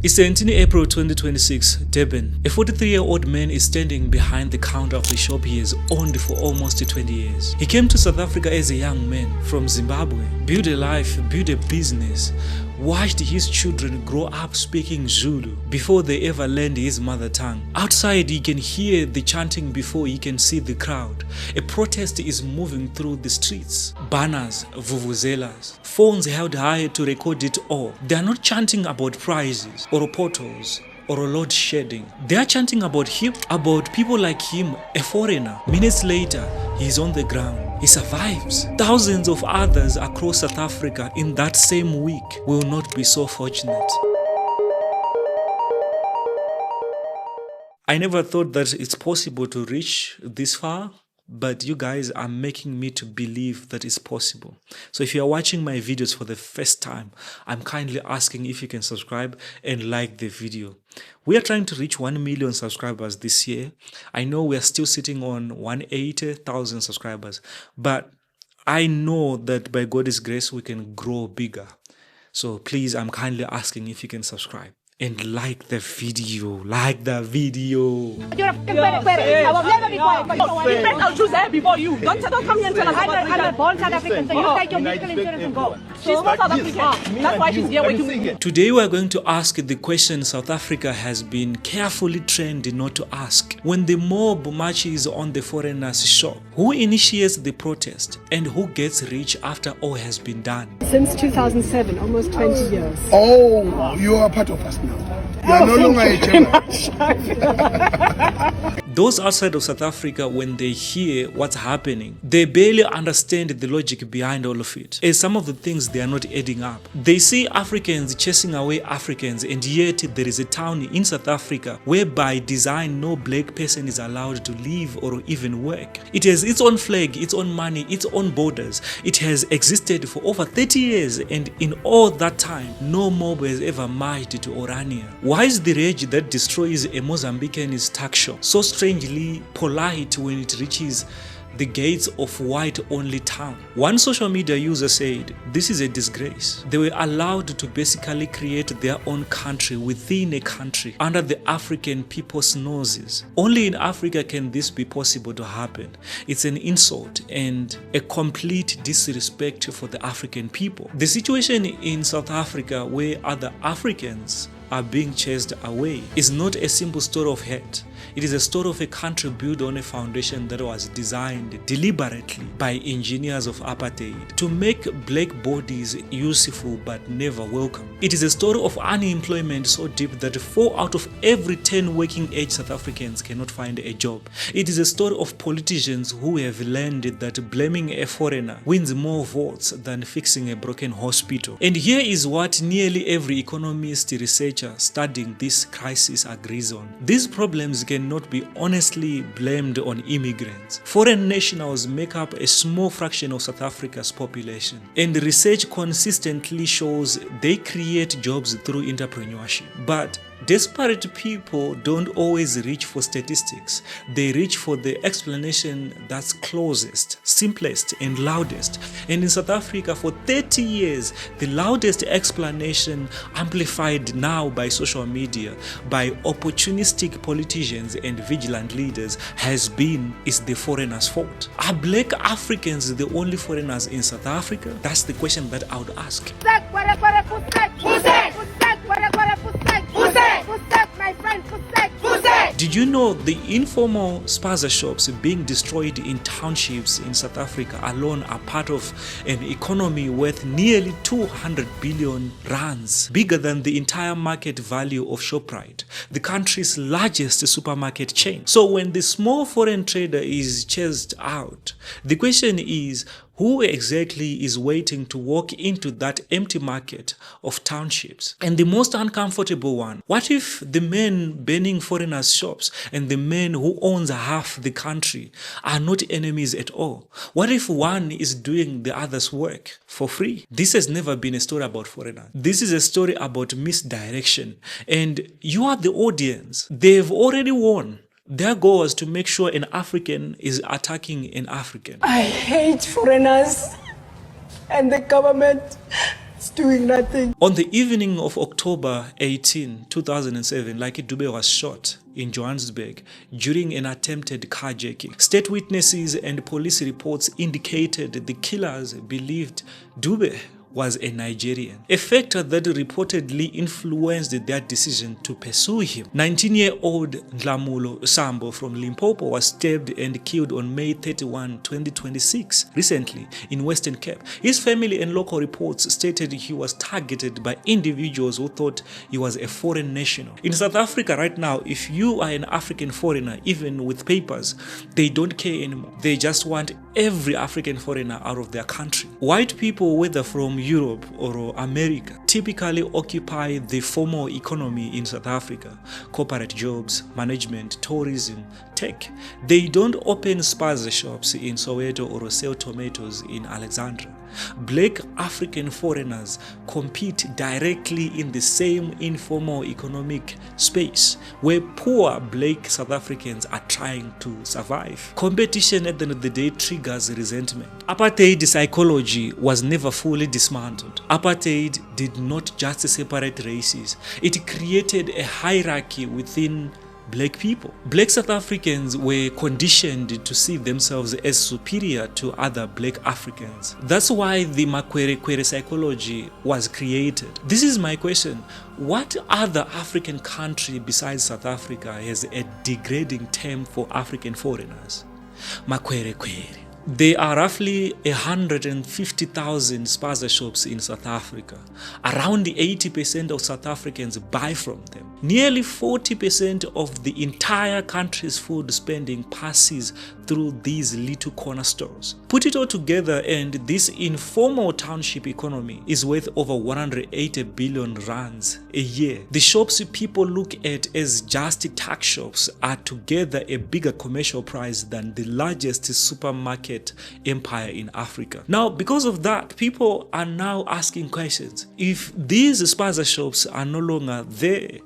It's 17 April 2026, Durban. A 43-year-old man is standing behind the counter of the shop he has owned for almost 20 years. He came to South Africa as a young man from Zimbabwe, built a life, built a business, watched his children grow up speaking Zulu before they ever learned his mother tongue. Outside, he can hear the chanting before he can see the crowd. A protest is moving through the streets. Banners, vuvuzelas, phones held high to record it all. They are not chanting about prizes or portals or load shedding. They are chanting about him, about people like him, a foreigner. Minutes later, he's on the ground. He survives. Thousands of others across South Africa in that same week will not be so fortunate. I never thought that it's possible to reach this far, but you guys are making me to believe that it's possible. So if you are watching my videos for the first time, I'm kindly asking if you can subscribe and like the video. We are trying to reach 1 million subscribers this year. I know we are still sitting on 180,000 subscribers, but I know that by God's grace, we can grow bigger. So please, I'm kindly asking if you can subscribe and like the video. Like the video. You're a fucking I will never be quiet. I'll choose her before you. Don't come here and tell us I'm a born South African, so you take your medical insurance and go. She's not South African. That's why she's here waiting with you. Today we are going to ask the question South Africa has been carefully trained not to ask. When the mob marches on the foreigners' shop, who initiates the protest and who gets rich after all has been done? Since 2007, almost 20 years. Oh, you are part of us now. You are no longer a German. Those outside of South Africa, when they hear what's happening, they barely understand the logic behind all of it. As some of the things, they are not adding up. They see Africans chasing away Africans, and yet there is a town in South Africa where by design no black person is allowed to live or even work. It has its own flag, its own money, its own borders. It has existed for over 30 years, and in all that time, no mob has ever marched to Orania. Why is the rage that destroys a Mozambican's tax shop so strangely polite when it reaches the gates of white-only town? One social media user said, "This is a disgrace. They were allowed to basically create their own country within a country under the African people's noses. Only in Africa can this be possible to happen. It's an insult and a complete disrespect for the African people." The situation in South Africa where other Africans are being chased away is not a simple story of hate. It is a story of a country built on a foundation that was designed deliberately by engineers of apartheid to make black bodies useful but never welcome. It is a story of unemployment so deep that 4 out of every 10 working age South Africans cannot find a job. It is a story of politicians who have learned that blaming a foreigner wins more votes than fixing a broken hospital. And here is what nearly every economist, researcher studying this crisis agrees on. These problems cannot be honestly blamed on immigrants. Foreign nationals make up a small fraction of South Africa's population, and research consistently shows they create jobs through entrepreneurship. But desperate people don't always reach for statistics. They reach for the explanation that's closest, simplest, and loudest. And in South Africa, for 30 years, the loudest explanation, amplified now by social media, by opportunistic politicians and vigilant leaders, has been, is the foreigners' fault. Are black Africans the only foreigners in South Africa? That's the question that I would ask. Did you know the informal spaza shops being destroyed in townships in South Africa alone are part of an economy worth nearly 200 billion rands, bigger than the entire market value of Shoprite, the country's largest supermarket chain? So when the small foreign trader is chased out, the question is, who exactly is waiting to walk into that empty market of townships? And the most uncomfortable one, what if the men burning foreigners' shops and the men who owns half the country are not enemies at all? What if one is doing the other's work for free? This has never been a story about foreigners. This is a story about misdirection. And you are the audience. They've already won. Their goal was to make sure an African is attacking an African. I hate foreigners and the government It's doing nothing. On the evening of October 18, 2007, Lucky Dube was shot in Johannesburg during an attempted carjacking. State witnesses and police reports indicated the killers believed Dube was a Nigerian, a factor that reportedly influenced their decision to pursue him. 19-year-old Ndlamulo Sambo from Limpopo was stabbed and killed on May 31, 2026, recently in Western Cape. His family and local reports stated he was targeted by individuals who thought he was a foreign national. In South Africa right now, if you are an African foreigner, even with papers, they don't care anymore. They just want every African foreigner out of their country. White people, whether from Europe or America, typically occupy the formal economy in South Africa: corporate jobs, management, tourism, tech. They don't open spaza shops in Soweto or sell tomatoes in Alexandra. Black African foreigners compete directly in the same informal economic space where poor black South Africans are trying to survive. Competition at the end of the day triggers resentment. Apartheid psychology was never fully dismantled. Apartheid did not just separate races, it created a hierarchy within black people. Black South Africans were conditioned to see themselves as superior to other black Africans. That's why the Makwere psychology was created. This is my question. What other African country besides South Africa has a degrading term for African foreigners? Makwere. There are roughly 150,000 spaza shops in South Africa. Around 80% of South Africans buy from them. Nearly 40% of the entire country's food spending passes through these little corner stores. Put it all together and this informal township economy is worth over 180 billion rands a year. The shops people look at as just tax shops are together a bigger commercial price than the largest supermarket empire in Africa. Now, because of that, people are now asking questions. If these spaza shops are no longer there,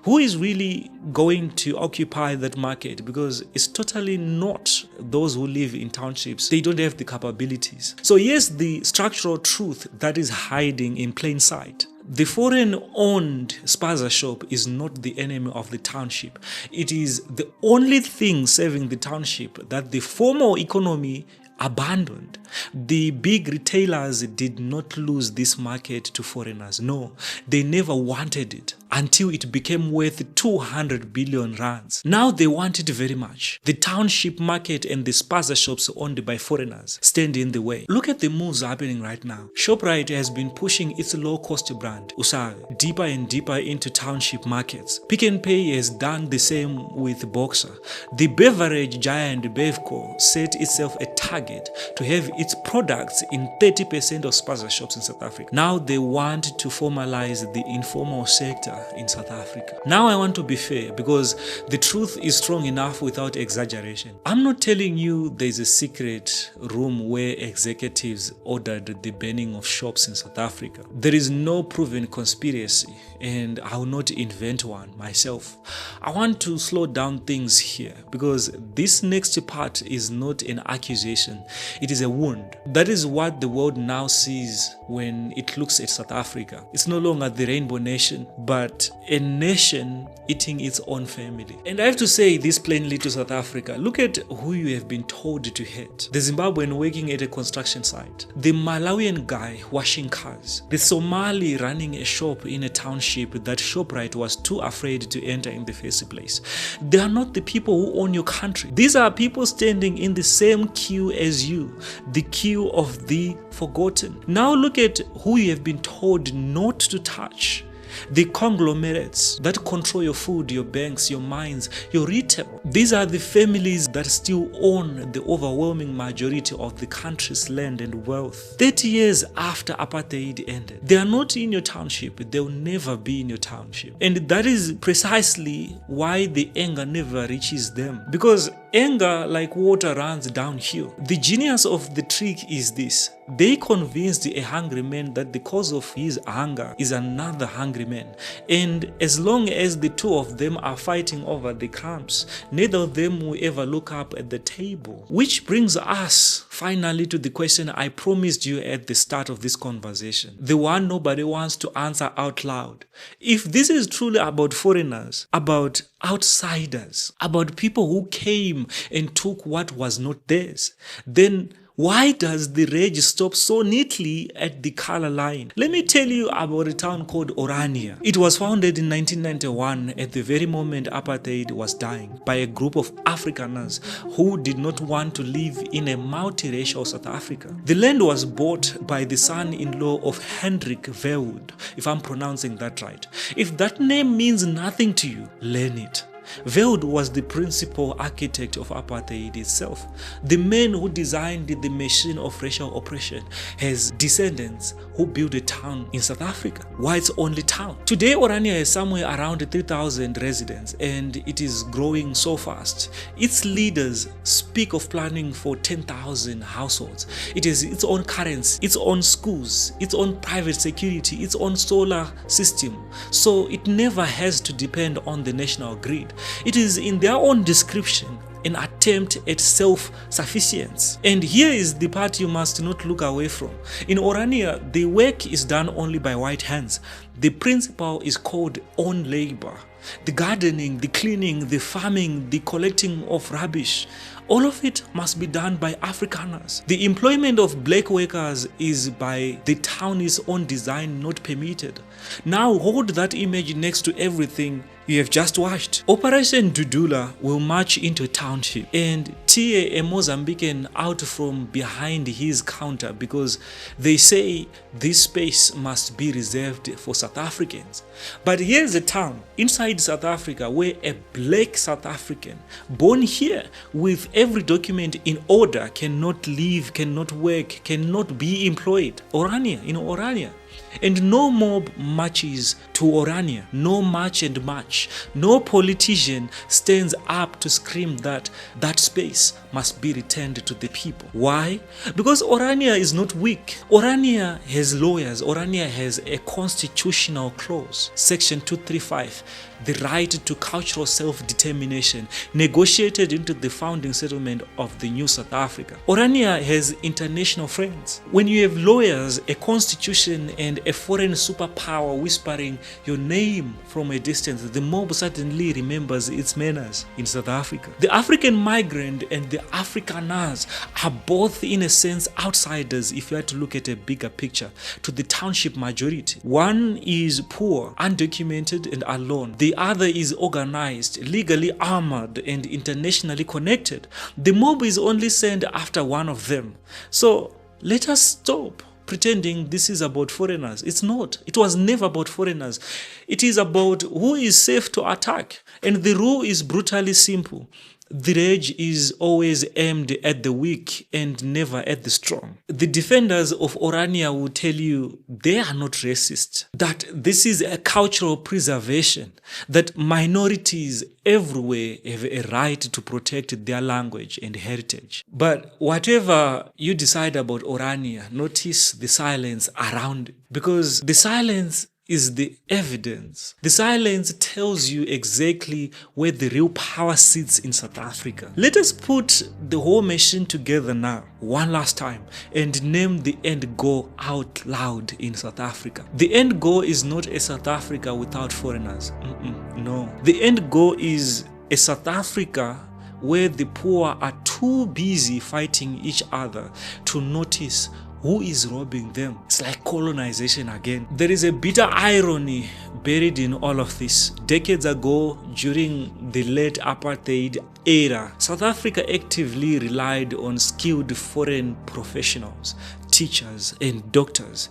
who is really going to occupy that market? Because it's totally not those who live in townships. They don't have the capabilities. So yes, the structural truth that is hiding in plain sight. The foreign-owned spaza shop is not the enemy of the township. It is the only thing serving the township that the formal economy abandoned. The big retailers did not lose this market to foreigners. No, they never wanted it until it became worth 200 billion rands. Now they want it very much. The township market and the spaza shops owned by foreigners stand in the way. Look at the moves happening right now. Shoprite has been pushing its low-cost brand, Usawe, deeper and deeper into township markets. Pick n Pay has done the same with Boxer. The beverage giant Bevco set itself a target to have its products in 30% of spaza shops in South Africa. Now they want to formalize the informal sector in South Africa. Now I want to be fair because the truth is strong enough without exaggeration. I'm not telling you there's a secret room where executives ordered the burning of shops in South Africa. There is no proven conspiracy and I will not invent one myself. I want to slow down things here because this next part is not an accusation. It is a wound. That is what the world now sees when it looks at South Africa. It's no longer the rainbow nation, but a nation eating its own family. And I have to say this plainly to South Africa. Look at who you have been told to hate. The Zimbabwean working at a construction site. The Malawian guy washing cars. The Somali running a shop in a township that Shoprite was too afraid to enter in the first place. They are not the people who own your country. These are people standing in the same queue as you, the queue of the forgotten. Now look at who you have been told not to touch. The conglomerates that control your food, your banks, your mines, your retail. These are the families that still own the overwhelming majority of the country's land and wealth. 30 years after apartheid ended, they are not in your township. They will never be in your township. And that is precisely why the anger never reaches them. Because anger, like water, runs downhill. The genius of the trick is this. They convinced a hungry man that the cause of his hunger is another hungry man. And as long as the two of them are fighting over the crumbs, neither of them will ever look up at the table. Which brings us finally to the question I promised you at the start of this conversation. The one nobody wants to answer out loud. If this is truly about foreigners, about outsiders, about people who came and took what was not theirs, then why does the rage stop so neatly at the color line? Let me tell you about a town called Orania. It was founded in 1991 at the very moment apartheid was dying by a group of Afrikaners who did not want to live in a multiracial South Africa. The land was bought by the son-in-law of Hendrik Verwoerd, if I'm pronouncing that right. If that name means nothing to you, learn it. Verwoerd was the principal architect of apartheid itself. The man who designed the machine of racial oppression has descendants who built a town in South Africa, White's only town. Today, Orania is somewhere around 3,000 residents and it is growing so fast. Its leaders speak of planning for 10,000 households. It has its own currency, its own schools, its own private security, its own solar system. So it never has to depend on the national grid. It is in their own description an attempt at self-sufficiency. And here is the part you must not look away from. In Orania, the work is done only by white hands. The principle is called own labor. The gardening, the cleaning, the farming, the collecting of rubbish, all of it must be done by Afrikaners. The employment of black workers is by the town's own design not permitted. Now hold that image next to everything you have just watched. Operation Dudula will march into a township and tear a Mozambican out from behind his counter because they say this space must be reserved for South Africans. But here's a town inside South Africa where a black South African born here with every document in order cannot live, cannot work, cannot be employed. Orania, in Orania. And no mob marches to Orania, no march and march. No politician stands up to scream that that space must be returned to the people. Why? Because Orania is not weak. Orania has lawyers. Orania has a constitutional clause, Section 235, the right to cultural self-determination, negotiated into the founding settlement of the new South Africa. Orania has international friends. When you have lawyers, a constitution, and a foreign superpower whispering your name from a distance, the mob certainly remembers its manners in South Africa. The African migrant and the Afrikaners are both, in a sense, outsiders if you had to look at a bigger picture, to the township majority. One is poor, undocumented, and alone. The other is organized, legally armored, and internationally connected. The mob is only sent after one of them. So let us stop pretending this is about foreigners. It's not. It was never about foreigners. It is about who is safe to attack. And the rule is brutally simple. The rage is always aimed at the weak and never at the strong. The defenders of Orania will tell you they are not racist, that this is a cultural preservation, that minorities everywhere have a right to protect their language and heritage. But whatever you decide about Orania, notice the silence around it, because the silence is the evidence. The silence tells you exactly where the real power sits in South Africa. Let us put the whole machine together now, one last time, and name the end goal out loud in South Africa. The end goal is not a South Africa without foreigners. No. The end goal is a South Africa where the poor are too busy fighting each other to notice who is robbing them. It's like colonization again. There is a bitter irony buried in all of this. Decades ago, during the late apartheid era, South Africa actively relied on skilled foreign professionals, teachers and doctors,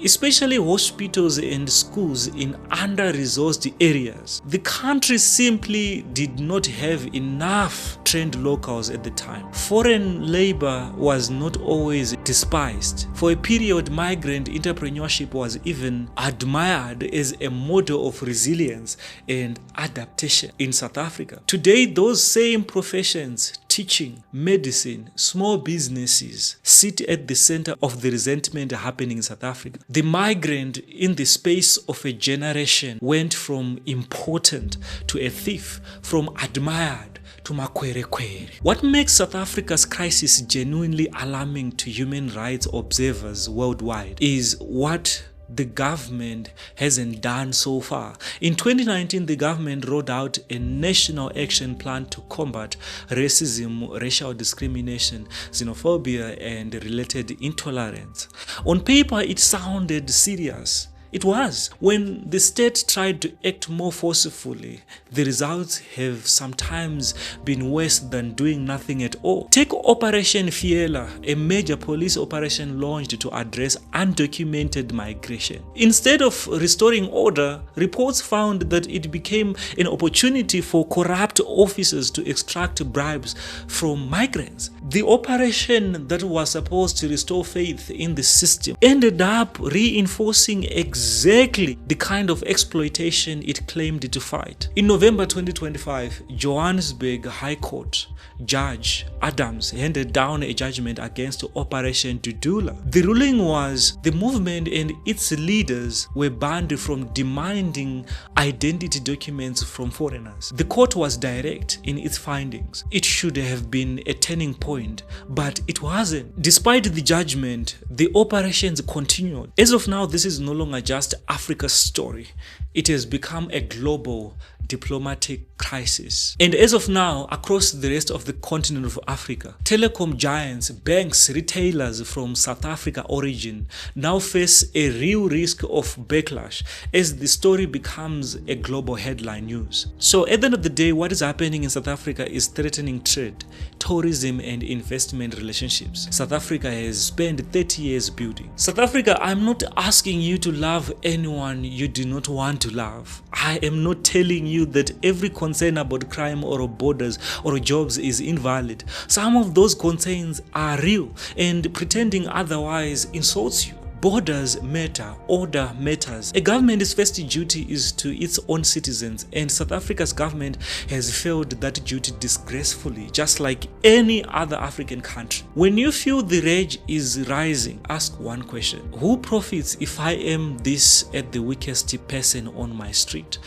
especially hospitals and schools in under-resourced areas. The country simply did not have enough trained locals at the time. Foreign labor was not always despised. For a period, migrant entrepreneurship was even admired as a model of resilience and adaptation in South Africa. Today, those same professions, teaching, medicine, small businesses sit at the center of the resentment happening in South Africa. The migrant in the space of a generation went from important to a thief, from admired to makwerekwere. What makes South Africa's crisis genuinely alarming to human rights observers worldwide is what the government hasn't done so far. In 2019, the government rolled out a national action plan to combat racism, racial discrimination, xenophobia, and related intolerance. On paper, it sounded serious. It was. When the state tried to act more forcefully, the results have sometimes been worse than doing nothing at all. Take Operation Fiela, a major police operation launched to address undocumented migration. Instead of restoring order, reports found that it became an opportunity for corrupt officers to extract bribes from migrants. The operation that was supposed to restore faith in the system ended up reinforcing exactly the kind of exploitation it claimed to fight. In November 2025, Johannesburg High Court Judge Adams handed down a judgment against Operation Dudula. The ruling was the movement and its leaders were banned from demanding identity documents from foreigners. The court was direct in its findings. It should have been a turning point, but it wasn't. Despite the judgment, the operations continued. As of now, this is no longer just Africa's story. It has become a global diplomatic crisis. And as of now, across the rest of the continent of Africa, telecom giants, banks, retailers from South Africa origin now face a real risk of backlash as the story becomes a global headline news. So at the end of the day, what is happening in South Africa is threatening trade, tourism, and investment relationships. South Africa has spent 30 years building. South Africa, I'm not asking you to love anyone you do not want to love. I am not telling you that every concern about crime or borders or jobs is invalid. Some of those concerns are real, and pretending otherwise insults you. Borders matter, order matters. A government's first duty is to its own citizens, and South Africa's government has failed that duty disgracefully, just like any other African country. When you feel the rage is rising, ask one question: who profits if I am this at the weakest person on my street?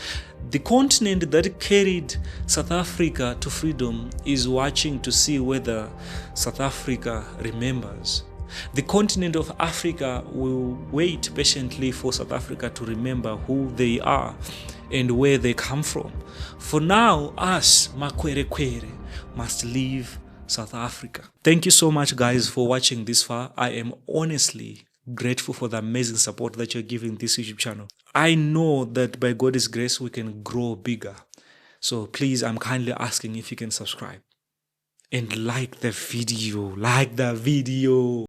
The continent that carried South Africa to freedom is watching to see whether South Africa remembers. The continent of Africa will wait patiently for South Africa to remember who they are and where they come from. For now, us, Makwerekwere, must leave South Africa. Thank you so much, guys, for watching this far. I am honestly grateful for the amazing support that you're giving this YouTube channel. I know that by God's grace, we can grow bigger. So please, I'm kindly asking if you can subscribe and like the video.